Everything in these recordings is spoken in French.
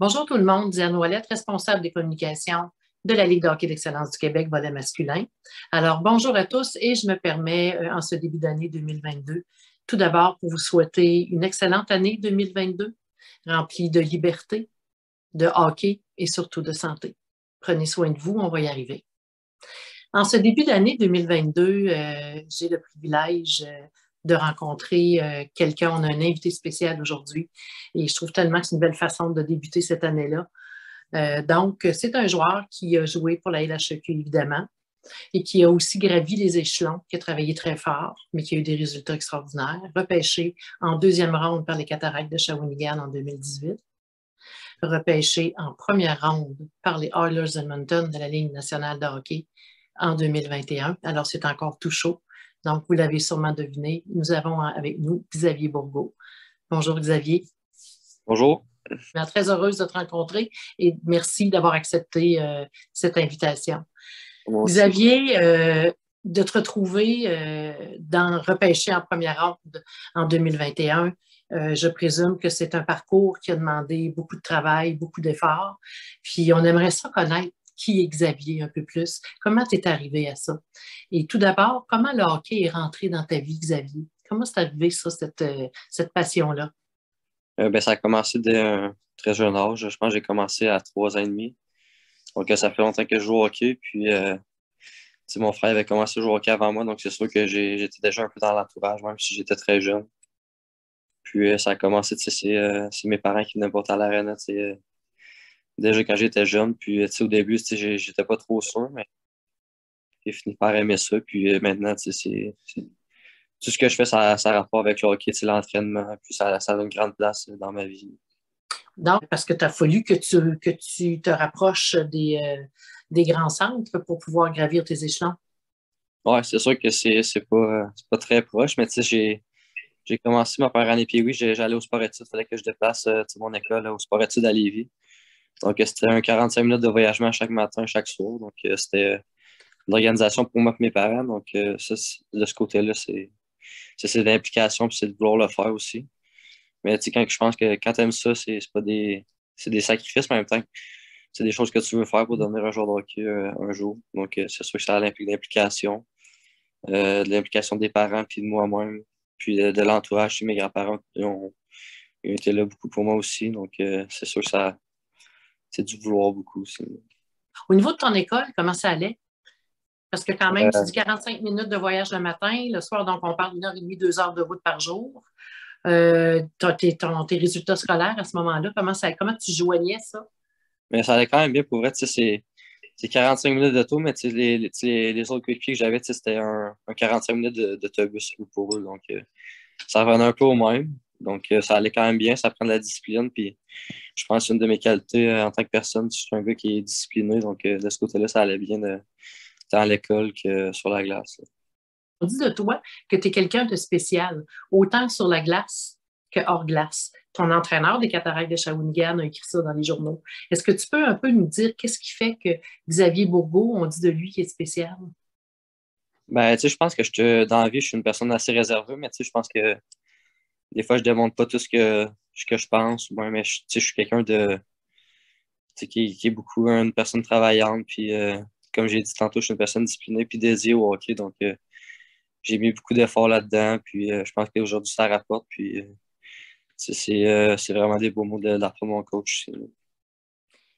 Bonjour tout le monde, Diane Ouellette, responsable des communications de la Ligue de hockey d'excellence du Québec, volet masculin. Alors, bonjour à tous et je me permets, en ce début d'année 2022, tout d'abord pour vous souhaiter une excellente année 2022, remplie de liberté, de hockey et surtout de santé. Prenez soin de vous, on va y arriver. En ce début d'année 2022, j'ai le privilège de rencontrer quelqu'un. On a un invité spécial aujourd'hui et je trouve tellement que c'est une belle façon de débuter cette année-là. Donc, c'est un joueur qui a joué pour la LHEQ, évidemment, et qui a aussi gravi les échelons, qui a travaillé très fort, mais qui a eu des résultats extraordinaires. Repêché en deuxième ronde par les Cataractes de Shawinigan en 2018. Repêché en première ronde par les Oilers Edmonton de la Ligue nationale de hockey en 2021. Alors, c'est encore tout chaud. Donc, vous l'avez sûrement deviné, nous avons avec nous Xavier Bourgault. Bonjour Xavier. Bonjour. Je suis très heureuse de te rencontrer et merci d'avoir accepté cette invitation. Xavier, de te retrouver repêché en première ronde en 2021, je présume que c'est un parcours qui a demandé beaucoup de travail, beaucoup d'efforts. Puis on aimerait ça connaître qui est Xavier un peu plus. Comment tu es arrivé à ça? Et tout d'abord, comment le hockey est rentré dans ta vie, Xavier? Comment c'est arrivé ça, cette passion-là? Ça a commencé dès un très jeune âge. Je pense que j'ai commencé à 3 ans et demi. Donc, ça fait longtemps que je joue au hockey. Puis, mon frère avait commencé à jouer au hockey avant moi. Donc, c'est sûr que j'étais déjà un peu dans l'entourage, même si j'étais très jeune. Puis, ça a commencé, c'est mes parents qui venaient porter à l'aréna, déjà quand j'étais jeune. Puis, au début, j'étais pas trop sûr, mais j'ai fini par aimer ça. Puis, maintenant, tout ce que je fais, ça a rapport avec le hockey, l'entraînement. Puis, ça a une grande place dans ma vie. Donc, parce que tu as fallu que tu te rapproches des grands centres pour pouvoir gravir tes échelons. Ouais, c'est sûr que c'est pas très proche, mais j'ai commencé ma première année, puis oui, j'allais au sport-études. Il fallait que je déplace mon école au sport-études à Lévis. Donc, c'était un 45 minutes de voyagement chaque matin, chaque soir. Donc, c'était une organisation pour moi et mes parents. Donc, ça, de ce côté-là, c'est de l'implication, puis c'est de vouloir le faire aussi. Mais quand je pense que quand tu aimes ça, c'est des sacrifices, mais en même temps, c'est des choses que tu veux faire pour devenir un joueur de hockey un jour. Donc, c'est sûr que ça implique de l'implication des parents, puis de moi-même, puis de l'entourage. Mes grands-parents ils ont été là beaucoup pour moi aussi. Donc, c'est sûr que c'est du vouloir beaucoup aussi. Au niveau de ton école, comment ça allait? Parce que quand même, tu Euh, dis 45 minutes de voyage le matin, le soir, donc on parle d'1 h 30, 2 heures de route par jour. Tes résultats scolaires à ce moment-là, comment tu joignais ça? mais ça allait quand même bien pour vrai. C'est 45 minutes d'auto, mais les autres coéquipiers que j'avais, c'était un 45 minutes d'autobus pour eux. Donc, ça revenait un peu au même. Donc, ça allait quand même bien. Ça prend de la discipline. Puis, je pense que une de mes qualités en tant que personne, je suis un gars qui est discipliné. Donc, de ce côté-là, ça allait bien tant à l'école que sur la glace. On dit de toi que tu es quelqu'un de spécial, autant sur la glace que hors glace. Ton entraîneur des Cataractes de Shawinigan a écrit ça dans les journaux. Est-ce que tu peux un peu nous dire qu'est-ce qui fait que Xavier Bourgault, on dit de lui qu'il est spécial? Je pense que dans la vie, je suis une personne assez réservée, mais je pense que des fois, je ne démontre pas tout ce que je pense. Ouais, mais je suis quelqu'un qui est beaucoup une personne travaillante. Puis, comme j'ai dit tantôt, je suis une personne disciplinée puis dédiée au hockey. Donc, j'ai mis beaucoup d'efforts là-dedans. Puis, je pense qu'aujourd'hui, ça rapporte. Puis, c'est vraiment des beaux mots de la part de mon coach aussi.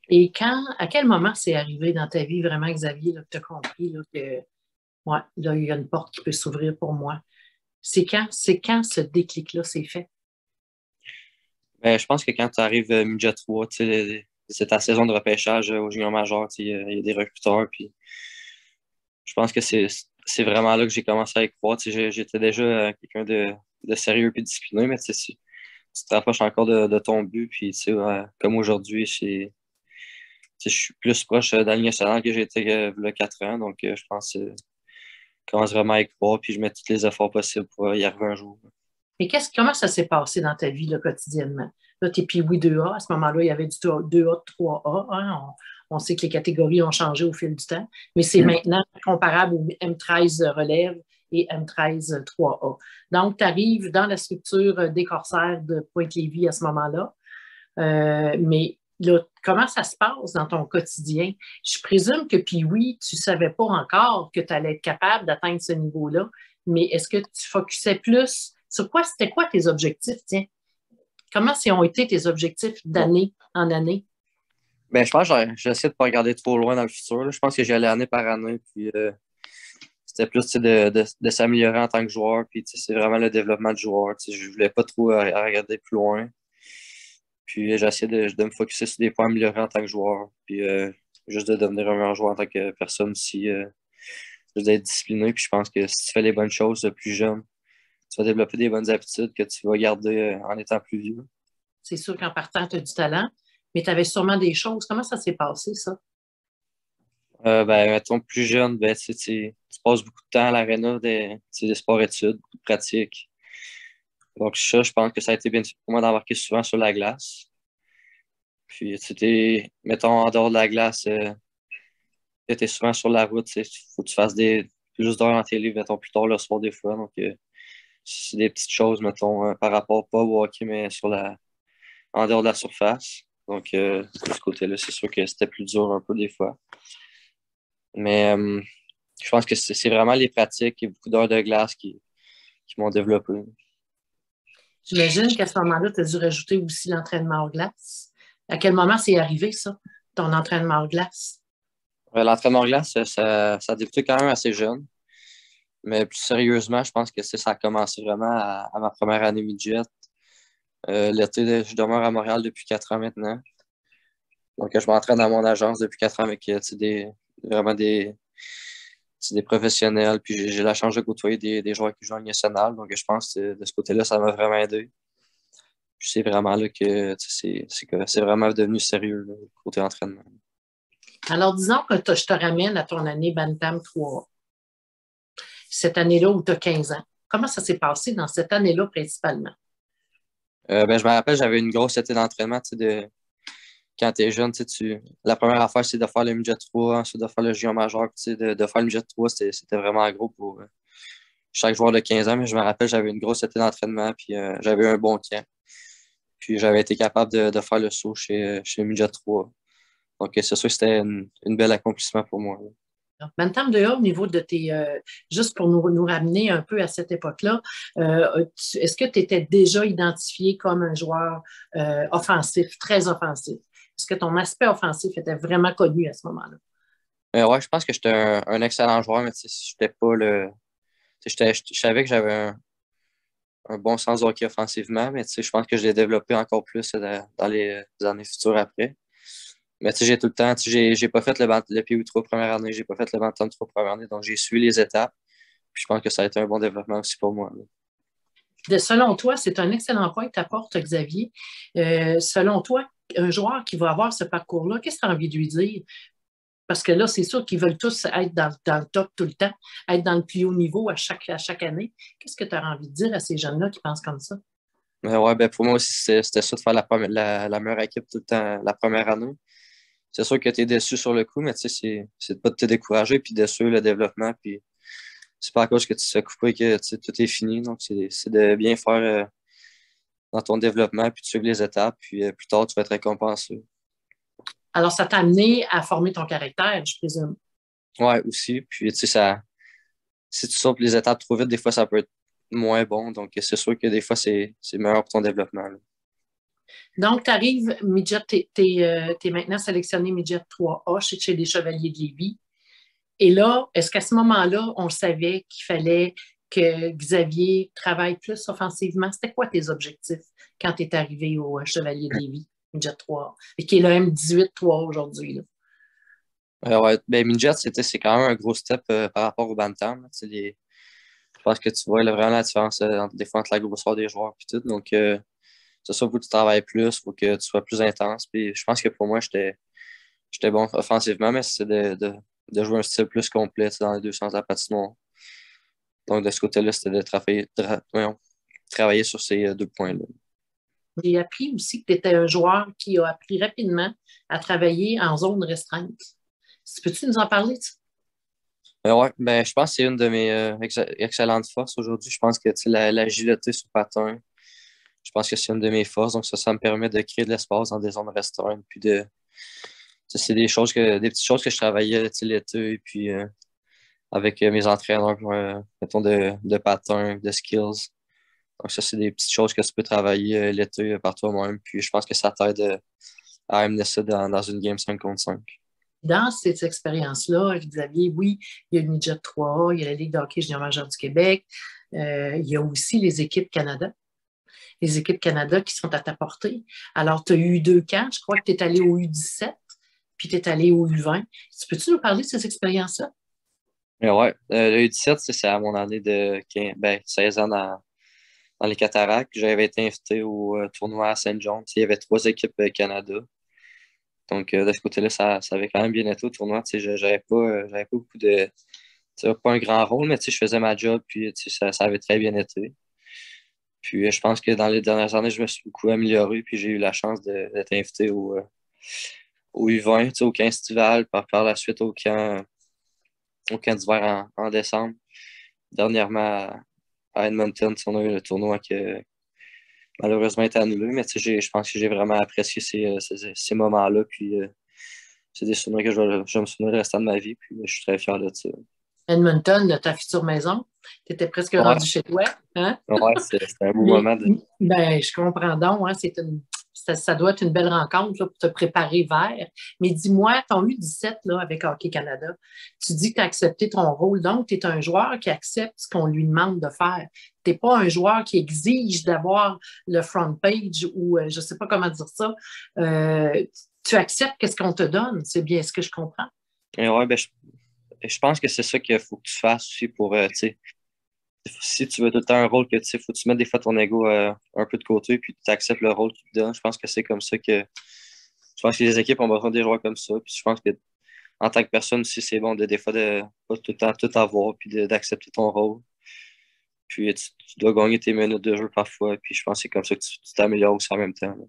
Et à quel moment c'est arrivé dans ta vie vraiment, Xavier, là, que tu as compris là, que ouais, là, il y a une porte qui peut s'ouvrir pour moi? C'est quand ce déclic-là s'est fait? Je pense que quand tu arrives midget 3, c'est ta saison de repêchage au junior majeur, il y a des recruteurs. Puis je pense que c'est vraiment là que j'ai commencé à y croire. J'étais déjà quelqu'un de sérieux et discipliné, mais tu te rapproches encore de ton but. Puis comme aujourd'hui, je suis plus proche de la Ligue nationale que j'étais il y a 4 ans. Donc je pense que je commence vraiment à y croire. Puis je mets tous les efforts possibles pour y arriver un jour. Mais comment ça s'est passé dans ta vie là, quotidiennement? Là, tu es Pee-Wee 2A. À ce moment-là, il y avait du 2A, 3A. Hein. On sait que les catégories ont changé au fil du temps, mais c'est maintenant comparable au M13 relève et M13 3A. Donc, tu arrives dans la structure des Corsaires de Pointe-Lévis à ce moment-là, mais là, comment ça se passe dans ton quotidien? Je présume que, puis oui, tu ne savais pas encore que tu allais être capable d'atteindre ce niveau-là, mais est-ce que tu focusais plus sur quoi? C'était quoi tes objectifs, tiens? Comment ont été tes objectifs d'année en année? Ben, je pense que j'essaie de ne pas regarder trop loin dans le futur, là. Je pense que j'y allais année par année. Puis c'était plus tu sais, de s'améliorer en tant que joueur. Puis tu sais, c'est vraiment le développement du joueur. Tu sais, je ne voulais pas trop regarder plus loin. Puis j'essaie de me focusser sur des points améliorés en tant que joueur. Puis juste de devenir un meilleur joueur en tant que personne aussi. Juste d'être discipliné. Puis je pense que si tu fais les bonnes choses plus jeune, tu vas développer des bonnes habitudes que tu vas garder en étant plus vieux. C'est sûr qu'en partant, tu as du talent, mais tu avais sûrement des choses. Comment ça s'est passé, ça? Ben, mettons, plus jeune, ben, tu passes beaucoup de temps à l'aréna des sports-études, beaucoup de pratiques. Donc, ça, je pense que ça a été bénéfique pour moi d'embarquer souvent sur la glace. Puis, mettons, en dehors de la glace, tu es souvent sur la route. Il faut que tu fasses plus d'heures en télé, mettons, plus tard le soir des fois. Donc, c'est des petites choses, mettons, par rapport pas au hockey, mais en dehors de la surface. Donc, de ce côté-là, c'est sûr que c'était plus dur un peu des fois. Mais je pense que c'est vraiment les pratiques et beaucoup d'heures de glace qui m'ont développé. J'imagine qu'à ce moment-là, tu as dû rajouter aussi l'entraînement en glace. À quel moment c'est arrivé, ça, ton entraînement en glace? L'entraînement en glace, ça a débuté quand même assez jeune. Mais plus sérieusement, je pense que ça a commencé vraiment à ma première année midget. L'été, je demeure à Montréal depuis 4 ans maintenant. Donc, je m'entraîne dans mon agence depuis 4 ans avec vraiment des professionnels. Puis j'ai la chance de côtoyer des joueurs qui jouent en Ligue nationale. Donc, je pense que de ce côté-là, ça m'a vraiment aidé. Puis c'est vraiment là que c'est vraiment devenu sérieux, là, côté entraînement. Alors, disons que je te ramène à ton année Bantam 3, cette année-là où tu as 15 ans. Comment ça s'est passé dans cette année-là principalement? Ben, je me rappelle, j'avais une grosse été d'entraînement, quand tu es jeune, la première affaire, c'est de faire le midget 3, ensuite de faire le junior majeur, puis de faire le midget 3, c'était vraiment gros pour chaque joueur de 15 ans, mais je me rappelle, j'avais une grosse été d'entraînement, puis j'avais un bon camp. Puis j'avais été capable de faire le saut chez midget 3. Donc, c'est sûr que c'était une bel accomplissement pour moi, là. Bantam 2A, au niveau de tes. Juste pour nous ramener un peu à cette époque-là, est-ce que tu étais déjà identifié comme un joueur offensif, très offensif? Est-ce que ton aspect offensif était vraiment connu à ce moment-là? Ouais, je pense que j'étais un excellent joueur, mais j'étais pas le. Je savais que j'avais un bon sens de hockey offensivement, mais je pense que je l'ai développé encore plus dans les années futures après. Mais j'ai tout le temps, j'ai pas fait le PO3 première année, j'ai pas fait le Bantam 3 première année, donc j'ai suivi les étapes. Puis je pense que ça a été un bon développement aussi pour moi, là. Selon toi, c'est un excellent point que tu apportes, Xavier. Selon toi, un joueur qui va avoir ce parcours-là, qu'est-ce que tu as envie de lui dire? Parce que là, c'est sûr qu'ils veulent tous être dans le top tout le temps, être dans le plus haut niveau à chaque année. Qu'est-ce que tu as envie de dire à ces jeunes-là qui pensent comme ça? Mais ouais, ben pour moi aussi, c'était ça de faire la meilleure équipe tout le temps la première année. C'est sûr que tu es déçu sur le coup, mais c'est de pas de te décourager, puis de suivre le développement, puis c'est pas à cause que tu te fais couper que tout est fini. Donc, c'est de bien faire dans ton développement, puis de suivre les étapes, puis plus tard, tu vas être récompensé. Alors, ça t'a amené à former ton caractère, je présume. Ouais, aussi. Puis, si tu sautes les étapes trop vite, des fois, ça peut être moins bon. Donc, c'est sûr que des fois, c'est meilleur pour ton développement, là. Donc, tu arrives, midget, tu es maintenant sélectionné midget 3A chez les Chevaliers de Lévis. Et là, est-ce qu'à ce moment-là, on savait qu'il fallait que Xavier travaille plus offensivement? C'était quoi tes objectifs quand tu es arrivé au Chevalier de Lévis, midget 3A, et qui est le M18 3 aujourd'hui, là? Ouais, ben, midget, c'est quand même un gros step par rapport au Bantam, là. Je pense que tu vois là, vraiment la différence des fois entre la grosseur des joueurs et tout. Donc, c'est ça, il faut que tu travailles plus, il faut que tu sois plus intense. Puis je pense que pour moi, j'étais bon offensivement, mais c'est de jouer un style plus complet, dans les deux sens de la patinoire. Donc, de ce côté-là, c'était de travailler sur ces deux points-là. J'ai appris aussi que tu étais un joueur qui a appris rapidement à travailler en zone restreinte. Peux-tu nous en parler de ça? Ouais, ben, je pense que c'est une de mes excellentes forces aujourd'hui. Je pense que l'agilité sur patin, Je pense que c'est une de mes forces. Donc, ça me permet de créer de l'espace dans des zones restreintes. Puis c'est des petites choses que je travaillais l'été. Puis avec mes entraîneurs, mettons, de patins, de skills. Donc, ça, c'est des petites choses que tu peux travailler l'été par toi-même. Puis je pense que ça t'aide à amener ça dans une game 5 contre 5. Dans ces expériences-là, Xavier, oui, il y a le Midget 3A, il y a la Ligue de hockey junior majeur du Québec, il y a aussi les équipes Canada. Les équipes Canada qui sont à ta portée. Alors, tu as eu 2 camps. Je crois que tu es allé au U17, puis tu es allé au U20. Peux-tu nous parler de ces expériences-là? Mais ouais, le U17, c'est à mon année de 16 ans dans les Cataractes. J'avais été invité au tournoi à Saint John. Il y avait 3 équipes Canada. Donc, de ce côté-là, ça avait quand même bien été au tournoi. J'avais pas beaucoup de. Pas un grand rôle, mais je faisais ma job, puis ça avait très bien été. Puis, je pense que dans les dernières années, je me suis beaucoup amélioré, puis j'ai eu la chance d'être invité au U20, au camp estival, par la suite au camp d'hiver en décembre. Dernièrement, à Edmonton, on a eu le tournoi qui a malheureusement été annulé, mais je pense que j'ai vraiment apprécié ces moments-là. Puis c'est des souvenirs que je vais me souvenir le restant de ma vie. Puis je suis très fier de ça. Edmonton, là, ta future maison, tu étais presque Ouais, rendu chez toi. Hein? ouais, c'était un beau Mais, moment. ben, je comprends donc, hein, ça doit être une belle rencontre là, pour te préparer vers. Mais dis-moi, ton U17 là, avec Hockey Canada, tu dis que tu as accepté ton rôle, donc tu es un joueur qui accepte ce qu'on lui demande de faire. Tu n'es pas un joueur qui exige d'avoir le front page ou je ne sais pas comment dire ça. Tu acceptes qu'est-ce qu'on te donne, c'est bien ce que je comprends. Et ouais, je pense que c'est ça qu'il faut que tu fasses aussi pour, tu sais, si tu veux tout le temps un rôle que tu sais, faut que tu mettes des fois ton ego un peu de côté, puis tu acceptes le rôle qu'ils te donnent. Je pense que c'est comme ça que. Je pense que les équipes ont besoin des joueurs comme ça. Puis je pense que en tant que personne aussi, c'est bon des fois de pas tout le temps tout avoir, puis d'accepter ton rôle. Puis tu dois gagner tes minutes de jeu parfois. Puis je pense que c'est comme ça que tu t'améliores aussi en même temps, là.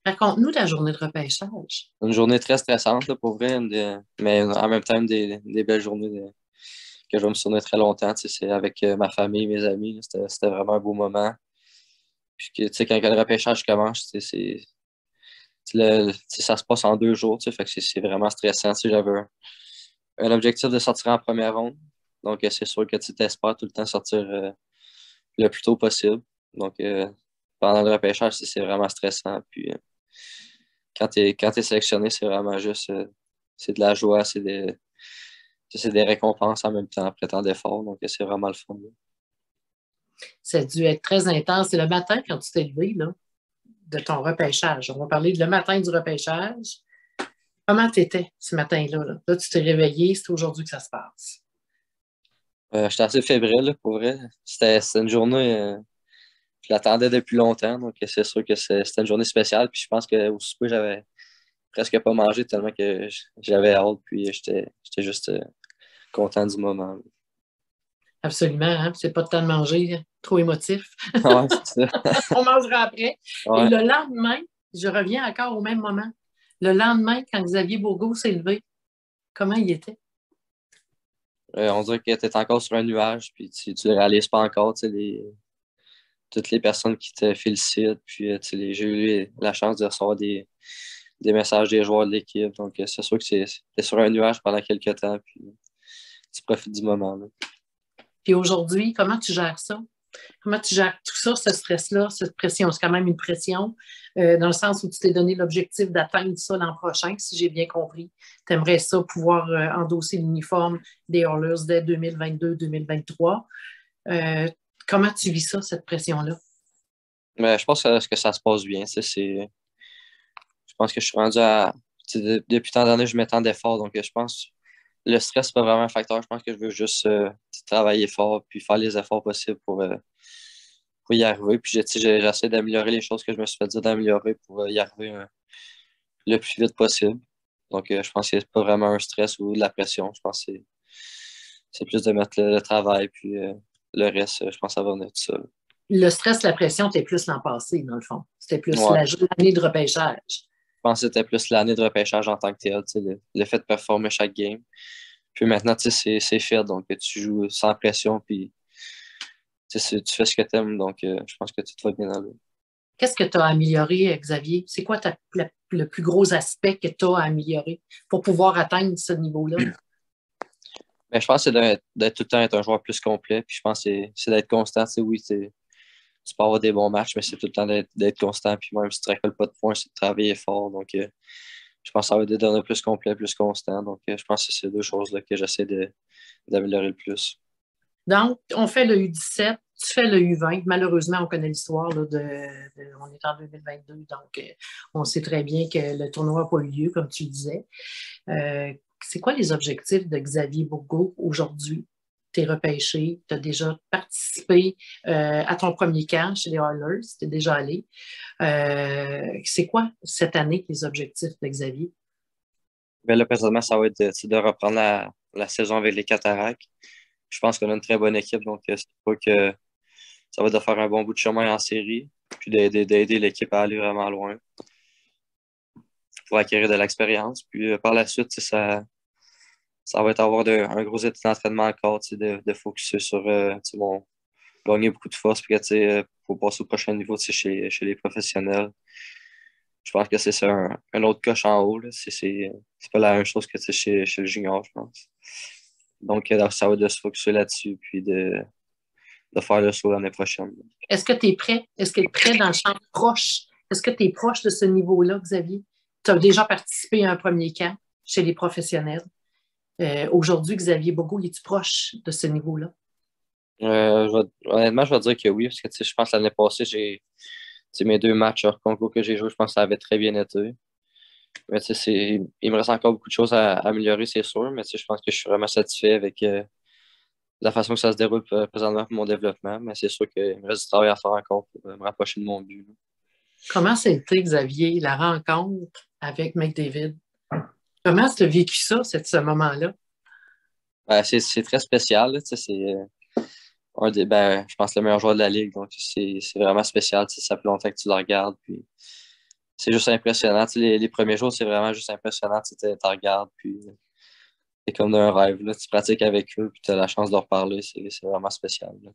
Raconte-nous ta journée de repêchage. Une journée très stressante, là, pour vrai, mais en même temps, des belles journées que je vais me souvenir très longtemps. Tu sais, c'est avec ma famille, mes amis, là. C'était vraiment un beau moment. Puis tu sais, quand le repêchage commence, tu sais, tu sais, ça se passe en 2 jours. Tu sais, fait que c'est vraiment stressant. Tu sais, j'avais un objectif de sortir en première ronde. Donc, c'est sûr que tu t'espères tout le temps sortir le plus tôt possible. Donc, pendant le repêchage, c'est vraiment stressant. Puis, quand t'es sélectionné, c'est vraiment juste c'est de la joie, c'est des récompenses en même temps après tant d'efforts. Donc, c'est vraiment le fun, là. Ça a dû être très intense. C'est le matin quand tu t'es levé, là, de ton repêchage. On va parler de le matin du repêchage. Comment tu étais ce matin-là? Là? Là, tu t'es réveillé, c'est aujourd'hui que ça se passe. J'étais assez fébrile, là, pour vrai. C'était une journée, je l'attendais depuis longtemps. Donc, c'est sûr que c'était une journée spéciale. Puis, je pense qu'au souper, j'avais presque pas mangé tellement que j'avais hâte. Puis, j'étais juste content du moment, là. Absolument, hein? C'est pas de temps de manger, trop émotif. Ouais, c'est ça. On mangera après. Et Ouais. le lendemain, je reviens encore au même moment. Le lendemain, quand Xavier Bourgault s'est levé, comment il était? On dirait que tu es encore sur un nuage, puis tu le réalises pas encore, tu sais, toutes les personnes qui te félicitent. Puis, tu sais, j'ai eu la chance de recevoir des messages des joueurs de l'équipe. Donc, c'est sûr que t'es sur un nuage pendant quelques temps, puis tu profites du moment, là. Puis aujourd'hui, comment tu gères ça? Comment tu gères tout ça, ce stress-là, cette pression? C'est quand même une pression, dans le sens où tu t'es donné l'objectif d'atteindre ça l'an prochain, si j'ai bien compris. Tu aimerais ça pouvoir endosser l'uniforme des Oilers dès 2022-2023. Euh, Comment tu vis ça, cette pression-là? Mais je pense que ça se passe bien. Je pense que je suis rendu à. Tu sais, depuis tant d'années, je mets tant d'efforts. Donc, je pense le stress, c'est pas vraiment un facteur. Je pense que je veux juste travailler fort puis faire les efforts possibles pour y arriver. Puis, tu sais, j'essaie d'améliorer les choses que je me suis fait dire d'améliorer pour y arriver le plus vite possible. Donc, je pense que c'est pas vraiment un stress ou de la pression. Je pense que c'est plus de mettre le travail, puis le reste, je pense que ça va venir tout seul. Le stress, la pression, t'es plus l'an passé, dans le fond. C'était plus Ouais. l'année de repêchage. Je pense que c'était plus l'année de repêchage en tant que tel, tu sais, le fait de performer chaque game. Puis maintenant, tu sais, c'est fait, donc tu joues sans pression, puis tu sais, tu fais ce que tu aimes, donc je pense que tout va bien aller. Qu'est-ce que tu as amélioré, Xavier? C'est quoi le plus gros aspect que tu as amélioré pour pouvoir atteindre ce niveau-là? Mais je pense que c'est d'être tout le temps être un joueur plus complet. Puis je pense que c'est d'être constant. Oui, tu peux avoir des bons matchs, mais c'est tout le temps d'être constant. Puis même si tu ne récoltes pas de points, c'est de travailler fort. Donc, je pense que ça va être de devenir plus complet, plus constant. Donc, je pense que c'est ces deux choses-là que j'essaie d'améliorer le plus. Donc, on fait le U17, tu fais le U20. Malheureusement, on connaît l'histoire là, on est en 2022, donc on sait très bien que le tournoi n'a pas eu lieu, comme tu le disais. C'est quoi les objectifs de Xavier Bourgault aujourd'hui? Tu es repêché, tu as déjà participé à ton premier camp chez les Oilers, tu es déjà allé. C'est quoi cette année les objectifs de Xavier? Mais là, présentement, ça va être de reprendre la saison avec les Cataractes. Je pense qu'on a une très bonne équipe, donc c'est pas que ça va être de faire un bon bout de chemin en série, puis d'aider l'équipe à aller vraiment loin pour acquérir de l'expérience. Puis par la suite, ça va être avoir un gros été d'entraînement encore, de focuser sur bon, gagner beaucoup de force, puis pour passer au prochain niveau chez les professionnels. Je pense que c'est ça, un autre coche en haut. C'est pas la même chose que chez le junior, je pense. Donc, ça va être de se focuser là-dessus, puis de faire le saut l'année prochaine. Est-ce que tu es prêt? Est-ce que tu es prêt dans le champ proche? Est-ce que tu es proche de ce niveau-là, Xavier? Tu as déjà participé à un premier camp chez les professionnels. Aujourd'hui, Xavier Bourgault, es-tu proche de ce niveau-là? Honnêtement, je vais dire que oui, parce que je pense que l'année passée, mes 2 matchs hors concours que j'ai joué, je pense que ça avait très bien été. Mais il me reste encore beaucoup de choses à améliorer, c'est sûr, mais je pense que je suis vraiment satisfait avec la façon que ça se déroule présentement pour mon développement. Mais c'est sûr qu'il me reste du travail à faire encore pour me rapprocher de mon but. Comment ça a été, Xavier, la rencontre avec McDavid? Comment tu as vécu ça, ce moment-là? C'est très spécial. Là, c'est je pense, le meilleur joueur de la Ligue. Donc, c'est vraiment spécial. Ça fait longtemps que tu le regardes. Puis, c'est juste impressionnant. Les premiers jours, c'est vraiment juste impressionnant. Tu regardes, puis c'est comme d'un rêve. Là. Tu pratiques avec eux, puis tu as la chance de leur parler. C'est vraiment spécial. Là.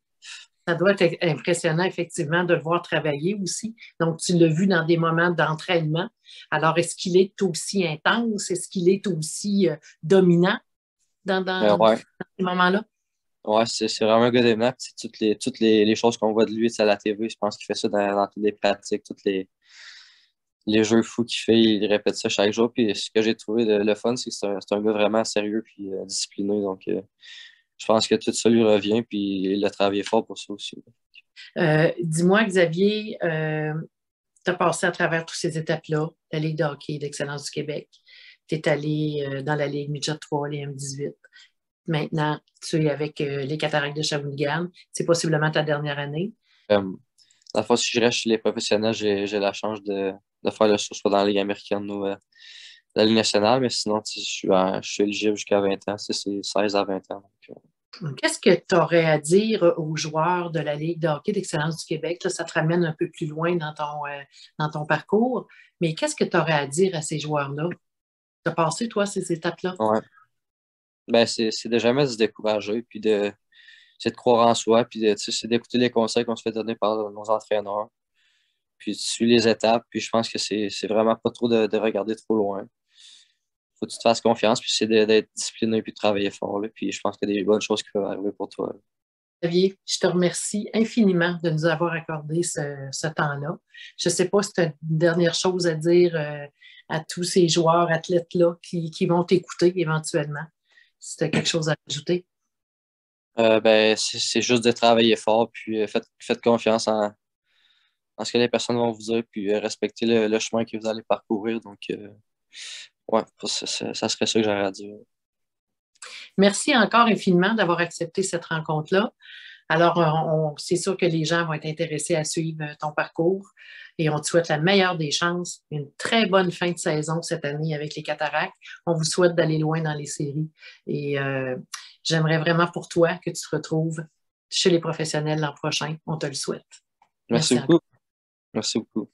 Ça doit être impressionnant, effectivement, de le voir travailler aussi. Donc, tu l'as vu dans des moments d'entraînement. Alors, est-ce qu'il est aussi intense? Est-ce qu'il est aussi dominant dans Ouais, ces moments-là? ouais c'est vraiment un gars d'aimant. Toutes les choses qu'on voit de lui à la TV, je pense qu'il fait ça dans toutes les pratiques, les jeux fous qu'il fait, il répète ça chaque jour. Puis ce que j'ai trouvé le fun, c'est que c'est un gars vraiment sérieux puis discipliné. Donc, je pense que tout ça lui revient, puis il a travaillé fort pour ça aussi. Dis-moi, Xavier, tu as passé à travers toutes ces étapes-là, la Ligue de hockey d'excellence du Québec. Tu es allé dans la Ligue Midget 3, les M18. Maintenant, tu es avec les Cataractes de Shawinigan. C'est possiblement ta dernière année. Dans le fond, si je reste chez les professionnels, j'ai la chance de faire le saut soit dans la Ligue américaine ou la Ligue nationale, mais sinon, je suis éligible jusqu'à 20 ans. C'est 16 à 20 ans. Qu'est-ce que tu aurais à dire aux joueurs de la Ligue de hockey d'excellence du Québec? Là, ça te ramène un peu plus loin dans ton parcours, mais qu'est-ce que tu aurais à dire à ces joueurs-là? Tu as passé, toi, ces étapes-là? Ouais. C'est de jamais se décourager, puis c'est de croire en soi, puis c'est d'écouter les conseils qu'on se fait donner par nos entraîneurs. Puis tu suis les étapes, puis je pense que c'est vraiment pas trop de regarder trop loin. Faut que tu te fasses confiance, puis c'est d'être discipliné, puis de travailler fort. Là, puis je pense qu'il y a des bonnes choses qui peuvent arriver pour toi. Là. Xavier, je te remercie infiniment de nous avoir accordé ce temps-là. Je ne sais pas si tu as une dernière chose à dire à tous ces joueurs, athlètes-là qui vont t'écouter éventuellement. Si tu as quelque chose à ajouter. C'est juste de travailler fort, puis faites confiance en ce que les personnes vont vous dire, puis respectez le chemin que vous allez parcourir. Donc, ouais, ça serait ça que j'aurais à dire. Merci encore infiniment d'avoir accepté cette rencontre-là. Alors, c'est sûr que les gens vont être intéressés à suivre ton parcours et on te souhaite la meilleure des chances, une très bonne fin de saison cette année avec les Cataractes. On vous souhaite d'aller loin dans les séries et j'aimerais vraiment pour toi que tu te retrouves chez les professionnels l'an prochain. On te le souhaite. Merci beaucoup. Merci beaucoup.